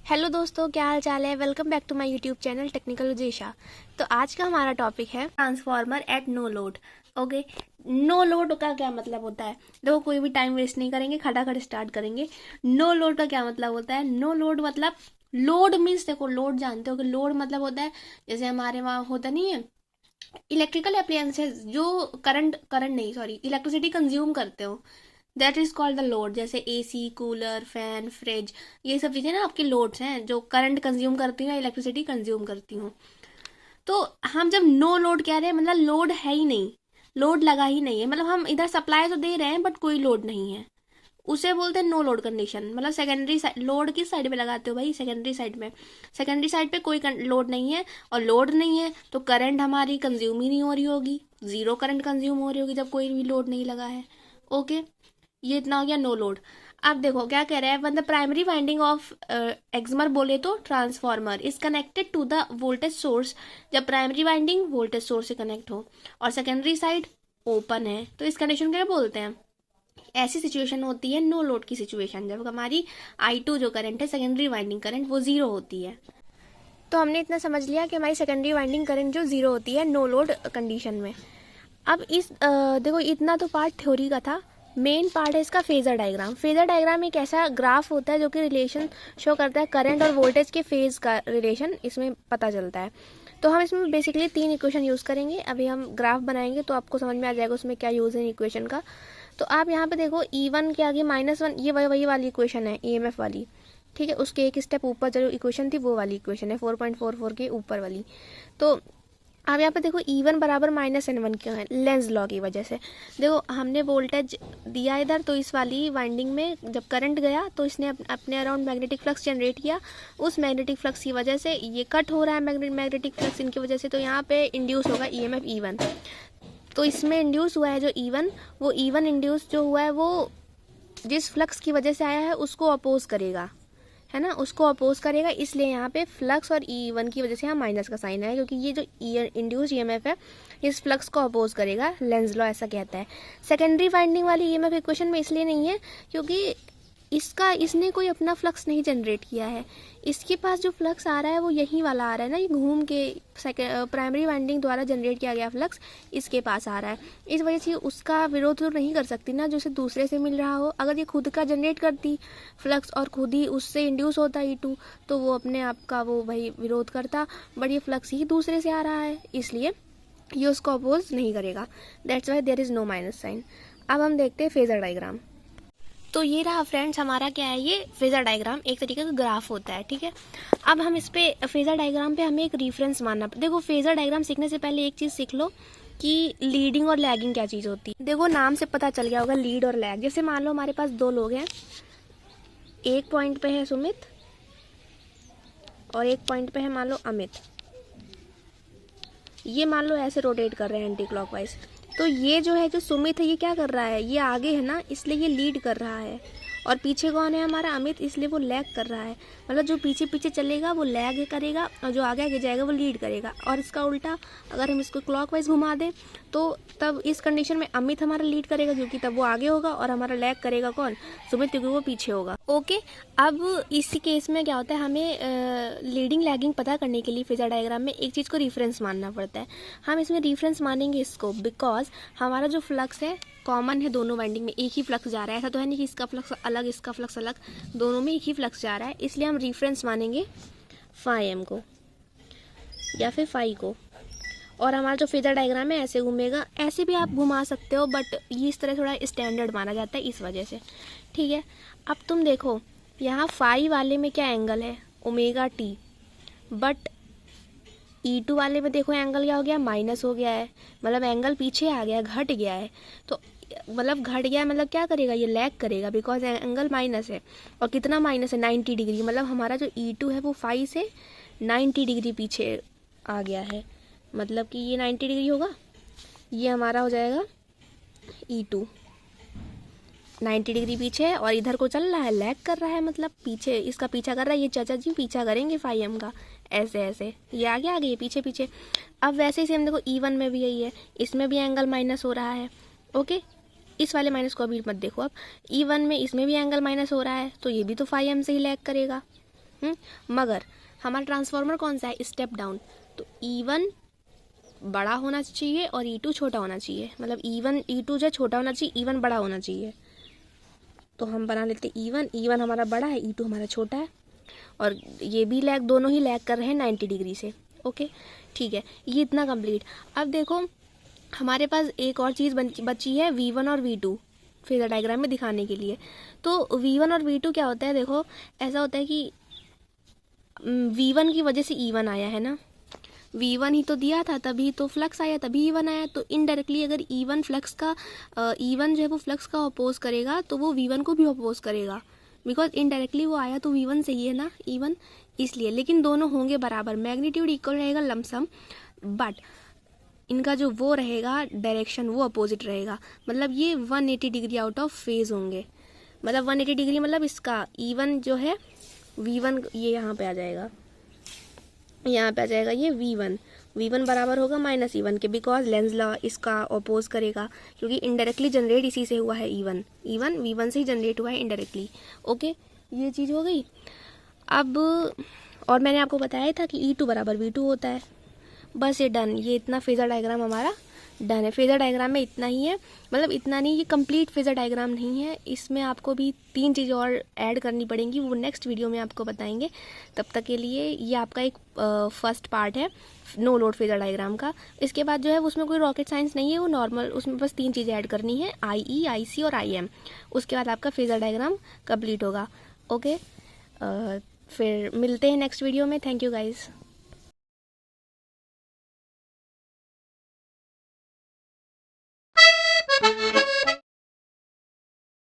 Hello दोस्तों, क्या हाल चाल है। Welcome back to my YouTube channel Technical Ujesha. तो आज का हमारा टॉपिक है transformer at no load. Okay, no load का क्या मतलब होता है। देखो, कोई भी टाइम वेस्ट नहीं करेंगे, खटाखट स्टार्ट करेंगे। नो लोड का क्या मतलब होता है। नो लोड मतलब लोड मीन्स, देखो लोड जानते हो कि लोड मतलब होता है जैसे हमारे वहाँ होता नहीं है इलेक्ट्रिकल अप्लायंसेज जो करंट करंट नहीं सॉरी इलेक्ट्रिसिटी कंज्यूम करते हो, that is called the load. जैसे एसी, कूलर, फैन, फ्रिज, ये सब चीज़ें ना आपकी लोड्स हैं जो करंट कंज्यूम करती हैं, इलेक्ट्रिसिटी कंज्यूम करती हूँ। तो हम जब नो लोड कह रहे हैं मतलब लोड है ही नहीं, लोड लगा ही नहीं है, मतलब हम इधर सप्लाई तो दे रहे हैं बट कोई लोड नहीं है, उसे बोलते हैं नो लोड कंडीशन। मतलब सेकेंडरी लोड किस साइड पे लगाते हो भाई, सेकेंडरी साइड में। सेकेंडरी साइड पे कोई लोड नहीं है और लोड नहीं है तो करंट हमारी कंज्यूम ही नहीं हो रही होगी, जीरो करंट कंज्यूम हो रही होगी जब कोई भी लोड नहीं लगा है। ओके, ये इतना हो गया नो लोड। अब देखो क्या कह रहा है, when the primary winding of एक्समर बोले तो transformer is connected to the voltage source. जब प्राइमरी वाइंडिंग वोल्टेज सोर्स से कनेक्ट हो और सेकेंडरी साइड ओपन है तो इस कंडीशन को क्या बोलते हैं। ऐसी सिचुएशन होती है नो लोड की सिचुएशन, जब हमारी I2 जो करंट है, सेकेंडरी वाइंडिंग करंट, वो जीरो होती है। तो हमने इतना समझ लिया कि हमारी सेकेंडरी वाइंडिंग करंट जो जीरो होती है नो लोड कंडीशन में। अब इस देखो, इतना तो पार्ट थ्योरी का था। मेन पार्ट है इसका फेजर डायग्राम। फेजर डायग्राम एक ऐसा ग्राफ होता है जो कि रिलेशन शो करता है करंट और वोल्टेज के फेज का रिलेशन इसमें पता चलता है। तो हम इसमें बेसिकली 3 इक्वेशन यूज़ करेंगे। अभी हम ग्राफ बनाएंगे तो आपको समझ में आ जाएगा उसमें क्या यूज़ है इक्वेशन का। तो आप यहाँ पे देखो E1 के आगे -1, ये वही वाली इक्वेशन है EMF वाली, ठीक है। उसके एक स्टेप ऊपर जो इक्वेशन थी वो वाली इक्वेशन है 4.44 के ऊपर वाली। तो आप यहाँ पे देखो E1 बराबर -N1 क्यों है, लेंज लॉ की वजह से। देखो हमने वोल्टेज दिया इधर, तो इस वाली वाइंडिंग में जब करंट गया तो इसने अपने अराउंड मैग्नेटिक फ्लक्स जनरेट किया। उस मैग्नेटिक फ्लक्स की वजह से ये कट हो रहा है, मैग्नेटिक फ्लक्स इनकी वजह से, तो यहाँ पे इंड्यूस होगा EMF E1। तो इसमें इंड्यूस हुआ है जो E1, वो E1 इंड्यूस जो हुआ है वो जिस फ्लक्स की वजह से आया है उसको अपोज करेगा, है ना, उसको अपोज करेगा। इसलिए यहाँ पे फ्लक्स और E1 की वजह से यहाँ माइनस का साइन है, क्योंकि ये जो इंड्यूस EMF है इस फ्लक्स को अपोज करेगा। लेंज लॉ ऐसा कहता है। सेकेंडरी वाइंडिंग वाली EMF इक्वेशन में इसलिए नहीं है क्योंकि इसने कोई अपना फ्लक्स नहीं जनरेट किया है। इसके पास जो फ्लक्स आ रहा है वो यही वाला आ रहा है ना, ये घूम के प्राइमरी वाइंडिंग द्वारा जनरेट किया गया फ्लक्स इसके पास आ रहा है। इस वजह से उसका विरोध तो नहीं कर सकती ना, जो उसे दूसरे से मिल रहा हो। अगर ये खुद का जनरेट करती फ्लक्स और खुद ही उससे इंड्यूस होता E2 तो वो अपने आप का वो भाई विरोध करता, बट ये फ्लक्स ही दूसरे से आ रहा है इसलिए ये उसको अपोज नहीं करेगा। That's why there is no minus sign. अब हम देखते हैं फेजर डायग्राम। तो ये रहा फ्रेंड्स हमारा क्या है, ये फेजर डायग्राम एक तरीके का ग्राफ होता है, ठीक है। अब हम इस पे फेजर डायग्राम पे हमें एक रेफरेंस मानना। देखो फेजर डायग्राम सीखने से पहले एक चीज़ सीख लो कि लीडिंग और लैगिंग क्या चीज़ होती है। देखो नाम से पता चल गया होगा लीड और लैग। जैसे मान लो हमारे पास 2 लोग हैं, एक पॉइंट पे है सुमित और एक पॉइंट पे है मान लो अमित। ये मान लो ऐसे रोटेट कर रहे हैं एंटी क्लॉकवाइज। तो ये जो है, जो सुमित है, ये क्या कर रहा है, ये आगे है ना, इसलिए ये लीड कर रहा है। और पीछे कौन है हमारा अमित, इसलिए वो लैग कर रहा है। मतलब जो पीछे पीछे चलेगा वो लैग करेगा और जो आगे आगे जाएगा वो लीड करेगा। और इसका उल्टा अगर हम इसको क्लॉकवाइज घुमा दें तो तब इस कंडीशन में अमित हमारा लीड करेगा क्योंकि तब वो आगे होगा, और हमारा लैग करेगा कौन, सुमित, क्योंकि वो पीछे होगा। ओके, अब इसी केस में क्या होता है, हमें लीडिंग लैगिंग पता करने के लिए फेजर डायग्राम में एक चीज़ को रेफरेंस मानना पड़ता है। हम इसमें रेफरेंस मानेंगे इसको बिकॉज हमारा जो फ्लक्स है कॉमन है, दोनों वाइंडिंग में एक ही फ्लक्स जा रहा है। ऐसा तो है नहीं कि इसका फ्लक्स अलग इसका फ्लक्स अलग, दोनों में एक ही फ्लक्स जा रहा है। इसलिए हम रेफरेंस मानेंगे φm को या फिर फाई को। और हमारा जो फेजर डायग्राम है ऐसे घूमेगा, ऐसे भी आप घुमा सकते हो बट ये इस तरह थोड़ा स्टैंडर्ड माना जाता है इस वजह से, ठीक है। अब तुम देखो यहाँ फाई वाले में क्या एंगल है, ω/t, बट E2 वाले में देखो एंगल क्या हो गया, माइनस हो गया है, मतलब एंगल पीछे आ गया, घट गया है। तो मतलब घट गया मतलब क्या करेगा, ये लैग करेगा बिकॉज एंगल माइनस है। और कितना माइनस है, 90 डिग्री। मतलब हमारा जो E2 है वो फाई से 90 डिग्री पीछे आ गया है, मतलब कि ये 90 डिग्री होगा, ये हमारा हो जाएगा E2 90 डिग्री पीछे है और इधर को चल रहा है, लैग कर रहा है, मतलब पीछे इसका पीछा कर रहा है। ये चाचा जी पीछा करेंगे φm का, ऐसे ऐसे, ये आगे आगे ये पीछे पीछे। अब वैसे ही सेम देखो E1 में भी यही है, इसमें भी एंगल माइनस हो रहा है। ओके, इस वाले माइनस को अभी मत देखो। अब E1 में इसमें भी एंगल माइनस हो रहा है तो ये भी तो फाई एम से ही लैग करेगा। मगर हमारा ट्रांसफार्मर कौन सा है, स्टेप डाउन, तो E1 बड़ा होना चाहिए और E2 छोटा होना चाहिए, मतलब E2 जो छोटा होना चाहिए, E1 बड़ा होना चाहिए। तो हम बना लेते E1 हमारा बड़ा है, E2 हमारा छोटा है, और ये भी लैग, दोनों ही लैग कर रहे हैं 90 डिग्री से। ओके ठीक है, ये इतना कंप्लीट। अब देखो हमारे पास एक और चीज़ बची है, V1 और V2 फेजर डायग्राम में दिखाने के लिए। तो V1 और V2 क्या होता है, देखो ऐसा होता है कि V1 की वजह से E1 आया है ना, V1 ही तो दिया था, तभी तो फ्लक्स आया, तभी E1 आया। तो इनडायरेक्टली अगर E1 जो है वो फ्लक्स का अपोज करेगा तो वो V1 को भी अपोज करेगा, बिकॉज इनडायरेक्टली वो आया तो V1 से ही है ना E1, इसलिए। लेकिन दोनों होंगे बराबर, मैग्नीट्यूड इक्वल रहेगा लमसम, बट इनका जो वो रहेगा डायरेक्शन वो अपोजिट रहेगा, मतलब ये 180 डिग्री आउट ऑफ फेज होंगे। मतलब 180 डिग्री मतलब इसका E1 जो है V1 ये यहाँ पे आ जाएगा, यहाँ पे आ जाएगा ये V1 बराबर होगा माइनस E1 के, बिकॉज लेंस लॉ इसका अपोज करेगा, क्योंकि इनडायरेक्टली जनरेट इसी से हुआ है E1 V1 से ही जनरेट हुआ है इनडायरेक्टली। ओके ये चीज़ हो गई। अब और मैंने आपको बताया था कि E2 बराबर V2 होता है। बस ये डन, ये इतना फेजर डायग्राम हमारा डन है। फेजर डायग्राम में इतना ही है, मतलब इतना नहीं, ये कंप्लीट फेजर डायग्राम नहीं है, इसमें आपको भी 3 चीज़ें और ऐड करनी पड़ेंगी, वो नेक्स्ट वीडियो में आपको बताएंगे। तब तक के लिए ये आपका एक फर्स्ट पार्ट है नो लोड फेजर डायग्राम का। इसके बाद जो है उसमें कोई रॉकेट साइंस नहीं है, वो नॉर्मल, उसमें बस 3 चीज़ें ऐड करनी है, IE, IC और IM। उसके बाद आपका फेजर डायग्राम कंप्लीट होगा। ओके फिर मिलते हैं नेक्स्ट वीडियो में। Thank you guys.